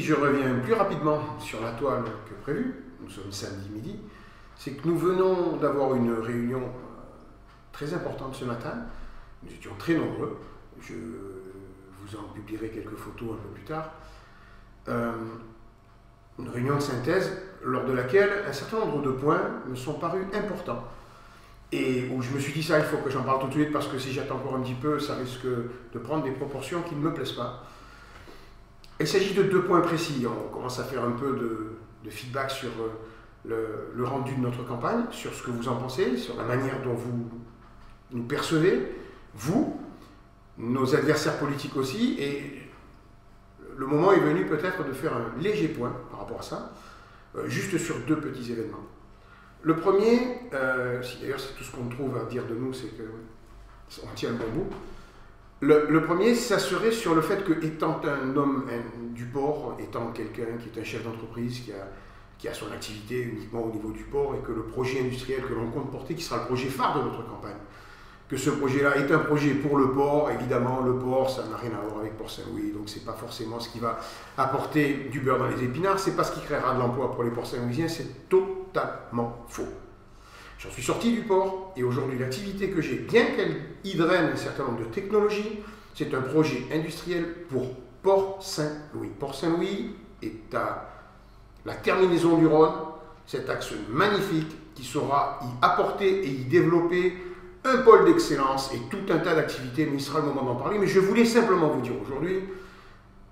je reviens plus rapidement sur la toile que prévu, nous sommes samedi midi, c'est que nous venons d'avoir une réunion très importante ce matin. Nous étions très nombreux. Je vous en publierai quelques photos un peu plus tard. Une réunion de synthèse lors de laquelle un certain nombre de points me sont parus importants. Et où je me suis dit ça, il faut que j'en parle tout de suite parce que si j'attends encore un petit peu, ça risque de prendre des proportions qui ne me plaisent pas. Il s'agit de 2 points précis. On commence à faire un peu de feedback sur le rendu de notre campagne, sur ce que vous en pensez, sur la manière dont vous nous percevez, vous, nos adversaires politiques aussi, et le moment est venu peut-être de faire un léger point par rapport à ça, juste sur 2 petits événements. Le premier, si d'ailleurs c'est tout ce qu'on trouve à dire de nous, c'est qu'on tient le bon bout. Le premier, ça serait sur le fait que, étant un homme du port, étant quelqu'un qui est un chef d'entreprise, qui a son activité uniquement au niveau du port, et que le projet industriel que l'on compte porter, qui sera le projet phare de notre campagne, que ce projet-là est un projet pour le port. Évidemment, le port, ça n'a rien à voir avec Port-Saint-Louis, donc c'est pas forcément ce qui va apporter du beurre dans les épinards, c'est pas ce qui créera de l'emploi pour les ports saint-louisiens, c'est totalement faux. J'en suis sorti du port, et aujourd'hui l'activité que j'ai, bien qu'elle y draine un certain nombre de technologies, c'est un projet industriel pour Port-Saint-Louis. Port-Saint-Louis est à la terminaison du Rhône, cet axe magnifique qui saura y apporter et y développer un pôle d'excellence et tout un tas d'activités, mais il sera le moment d'en parler. Mais je voulais simplement vous dire aujourd'hui,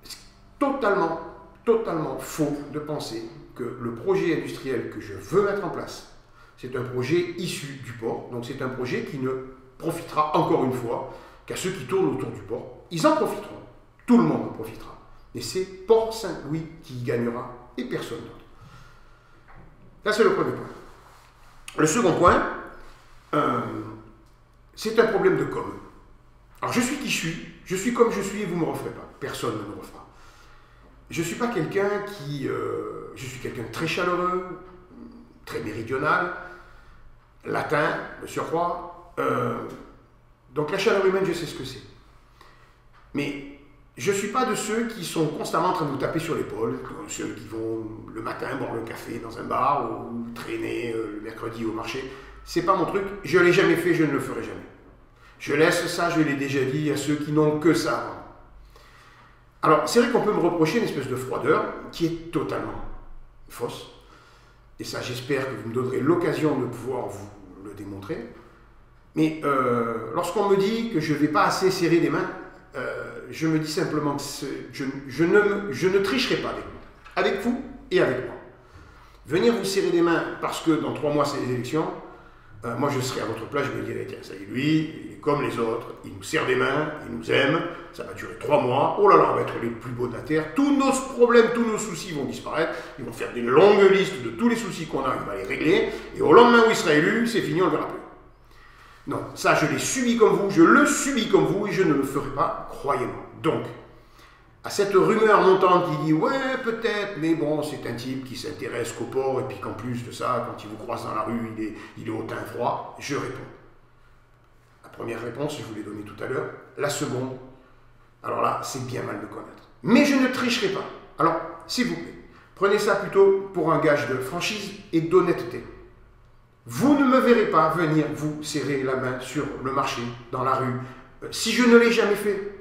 c'est totalement faux de penser que le projet industriel que je veux mettre en place, c'est un projet issu du port. Donc c'est un projet qui ne profitera encore une fois qu'à ceux qui tournent autour du port. Ils en profiteront, tout le monde en profitera. Et c'est Port-Saint-Louis qui y gagnera et personne d'autre. Là c'est le premier point. Le second point, c'est un problème de com. Alors je suis qui je suis comme je suis et vous ne me referez pas. Personne ne me refera. Je ne suis pas quelqu'un qui... je suis quelqu'un de très chaleureux, très méridional, latin, de surcroît. Donc la chaleur humaine, je sais ce que c'est. Mais je ne suis pas de ceux qui sont constamment en train de vous taper sur l'épaule, ceux qui vont le matin boire le café dans un bar ou traîner le mercredi au marché. C'est pas mon truc, je ne l'ai jamais fait, je ne le ferai jamais. Je laisse ça, je l'ai déjà dit à ceux qui n'ont que ça. Alors, c'est vrai qu'on peut me reprocher une espèce de froideur qui est totalement fausse. Et ça, j'espère que vous me donnerez l'occasion de pouvoir vous le démontrer. Mais lorsqu'on me dit que je ne vais pas assez serrer les mains, je me dis simplement que je ne tricherai pas avec vous et avec moi. Venir vous serrer les mains parce que dans 3 mois c'est les élections, moi je serai à votre place, je me dirais tiens, ça y est, lui, il est comme les autres, il nous serre des mains, il nous aime, ça va durer 3 mois, oh là là, on va être les plus beaux de la terre, tous nos problèmes, tous nos soucis vont disparaître, ils vont faire des longues listes de tous les soucis qu'on a, il va les régler, et au lendemain où il sera élu, c'est fini, on ne le verra plus. Non, ça je l'ai subi comme vous, je le subis comme vous, et je ne le ferai pas, croyez-moi. Donc, à cette rumeur montante qui dit « ouais, peut-être, mais bon, c'est un type qui s'intéresse qu'au port, et puis qu'en plus de ça, quand il vous croise dans la rue, il est au teint froid », je réponds. La première réponse, je vous l'ai donnée tout à l'heure. La seconde, alors là, c'est bien mal de connaître. Mais je ne tricherai pas. Alors, s'il vous plaît, prenez ça plutôt pour un gage de franchise et d'honnêteté. Vous ne me verrez pas venir vous serrer la main sur le marché, dans la rue, si je ne l'ai jamais fait.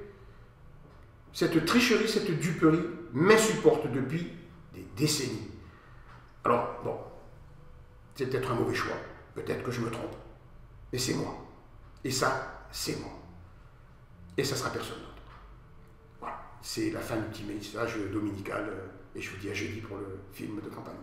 Cette tricherie, cette duperie m'insupporte depuis des décennies. Alors, bon, c'est peut-être un mauvais choix, peut-être que je me trompe, mais c'est moi. Et ça, c'est moi. Et ça sera personne d'autre. Voilà, c'est la fin du petit message dominical, et je vous dis à jeudi pour le film de campagne.